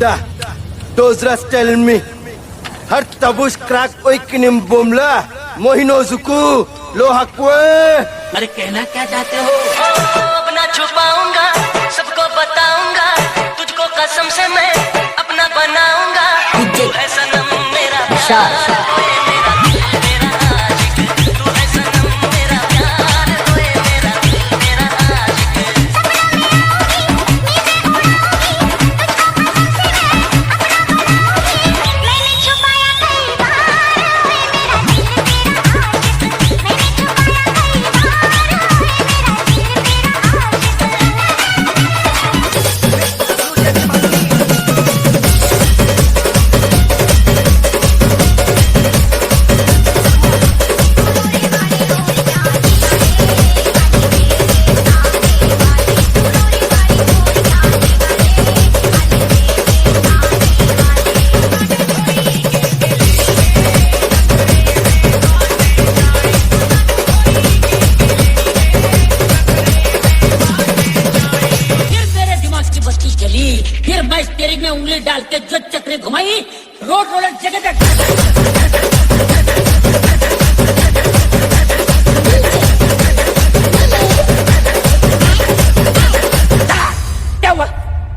Bunda, Dozras tell me. Har tabus crack oikinim bomla, Mohino Zuku, Lohakwe. अरे कहना क्या चाहते हो? अपना छुपाऊंगा, सबको बताऊंगा, तुझको कसम से मैं अपना बनाऊंगा। तू है सनम मेरा प्यार, ओए मेरा दिल मेरा आशिक। तू है सनम मेरा प्यार, ओए मेरा दिल मेरा आशिक। मैंने छुपाया कई बार, ओए मेरा दिल तेरा आशिक। मैंने छुपाया कई बार, ओए मेरा दिल तेरा फिर तेरे दिमाग की बत्ती जली, फिर मैं स्टीयरिंग में उंगली डाल के जो चक्री घुमाई, रोड रोलर जगह तक क्या हुआ?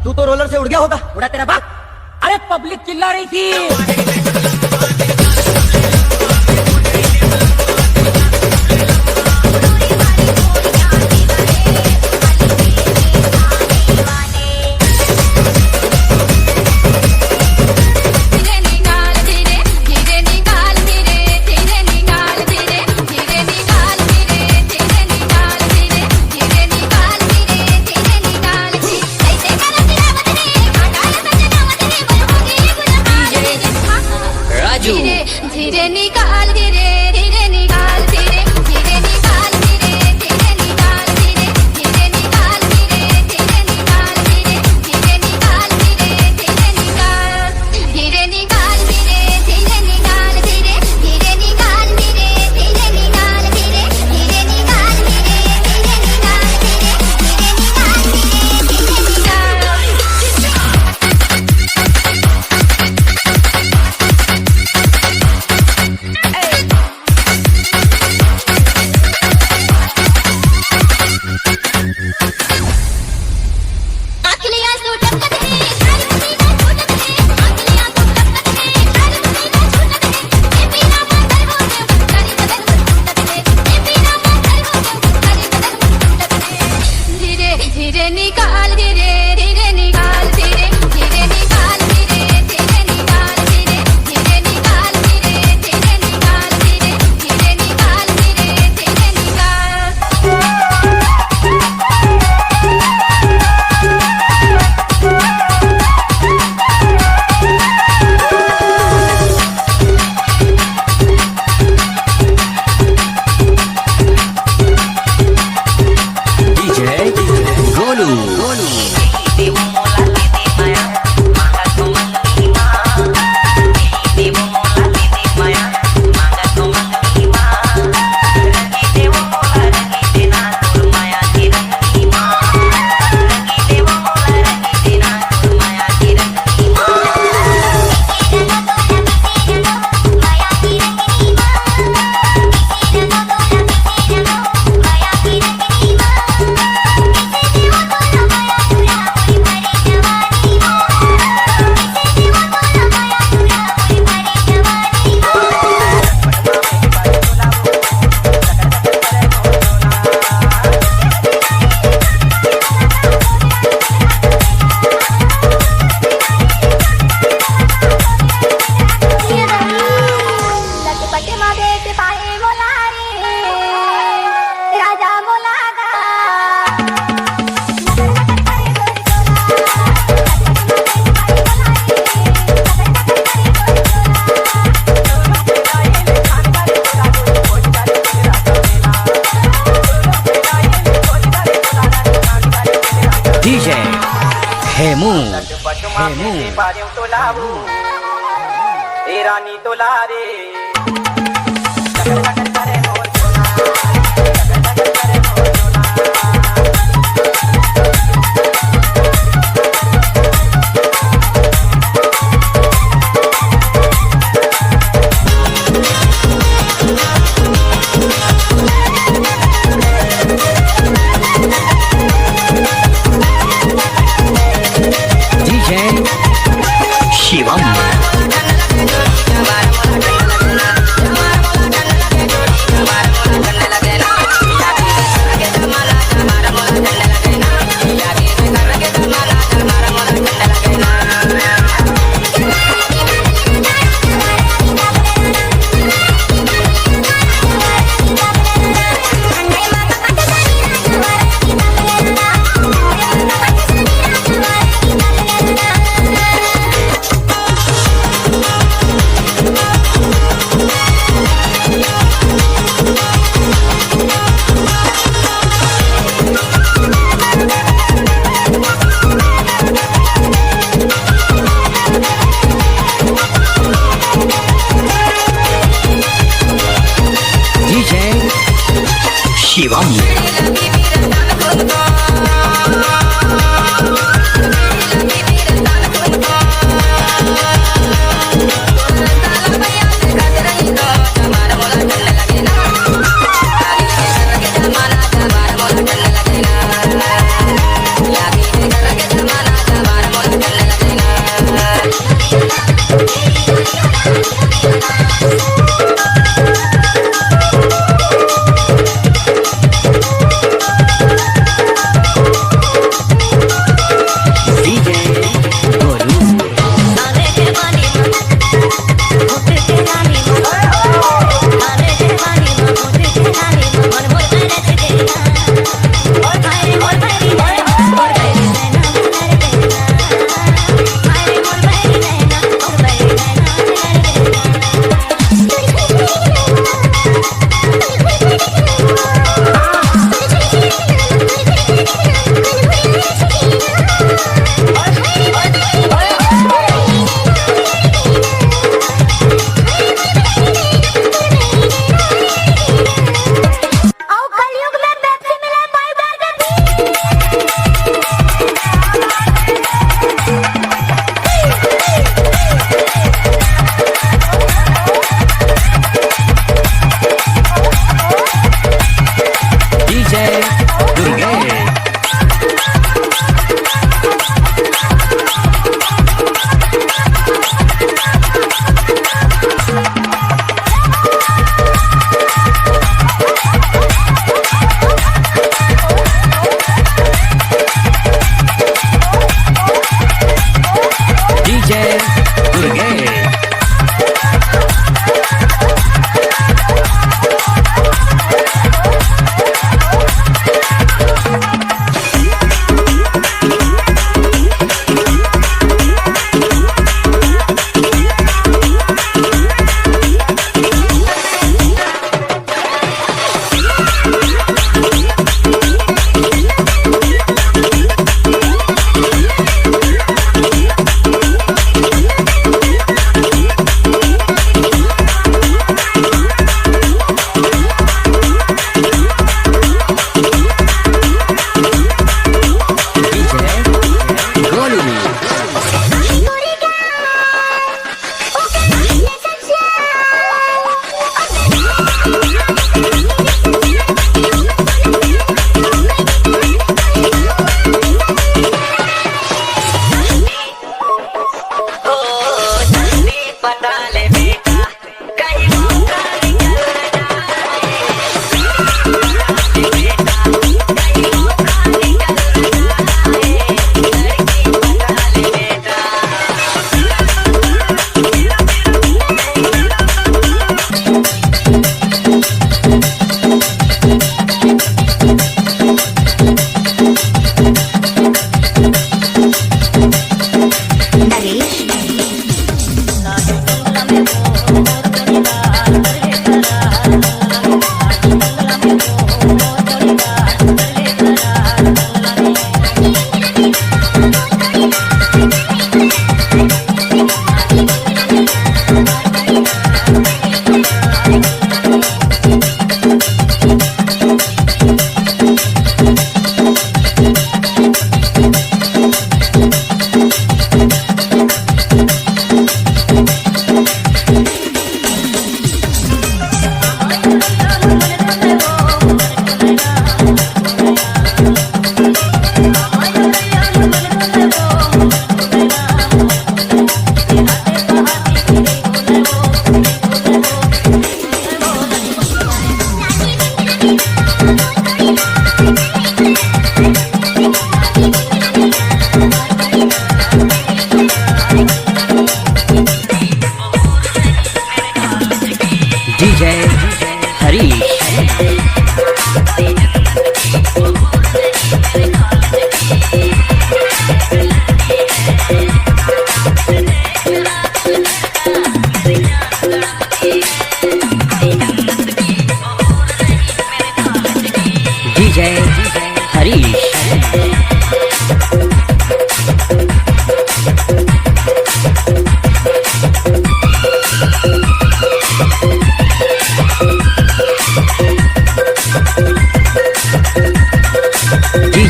तू तो रोलर से उड़ गया होगा। उड़ा तेरा बाप। अरे पब्लिक चिल्ला रही थी। धीरे निकाल धीरे धीरे निकाल धीरे धीरे निकाल धीरे धीरे निकाल धीरे धीरे निकाल धीरे धीरे निकाल धीरे धीरे निकाल धीरे ऐसे करती आवतनी आकाल सजना वतनी बनोगी गुलाब राजू। धीरे धीरे निकाल धीरे धीरे निकाल धीरे धीरे निकाल धीरे धीरे निकाल धीरे धीरे निकाल धीरे धीरे निकाल धीरे धीरे निकाल धीरे धीरे निकाल धीरे निकाल धीरे धीरे निकाल धीरे धीरे निकाल धीरे धीरे निकाल धीरे धीरे निकाल धीरे धीरे निकाल धीरे धीरे आखिलियां तू टपकत है सारी मदीना छूटत है आखिलियां तू टपकत है सारी मदीना छूटत है ए पीना मातर हो के सारी बदन छूटत है ए पीना मातर हो के सारी बदन छूटत है धीरे धीरे निकाल धीरे धीरे निकाल धीरे धीरे निकाल धीरे धीरे निकाल धीरे धीरे निकाल धीरे धीरे निकाल धीरे धीरे निकाल धीरे धीरे डीजे गोलू लटपट मारे के पाए मोला रे राजा मोला गा डीजे हेमू रानी तो लारे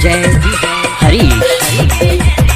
डीजे हरीश।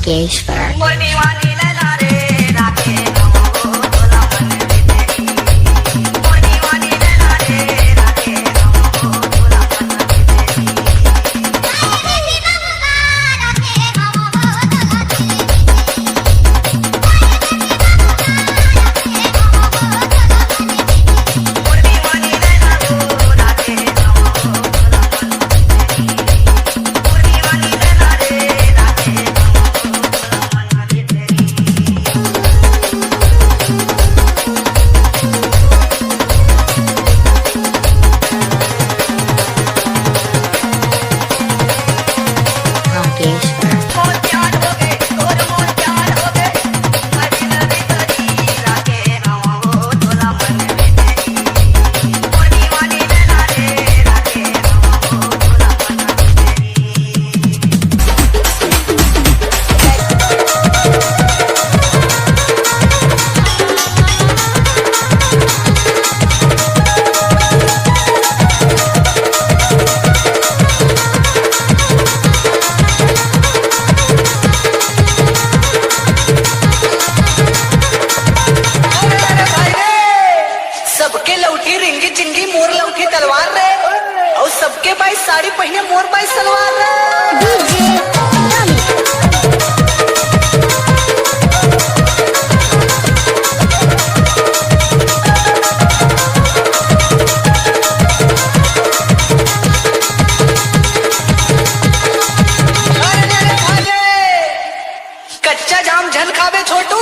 Nageswar. साड़ी पहने मोर बाई सलवार कच्चा जाम झन खावे छोटू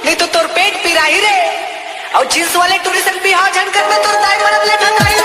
नहीं तो तोर पेट पिराही रे और जींस वाले टूरिस्ट भी हाँ झन कर में तोर दाई मरब ले ठकाई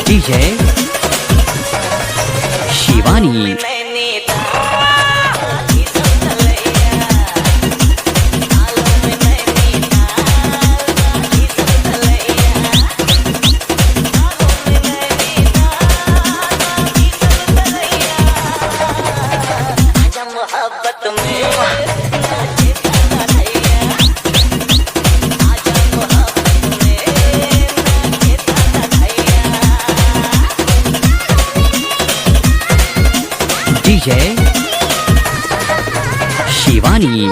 डीजे शिवानी तूफानी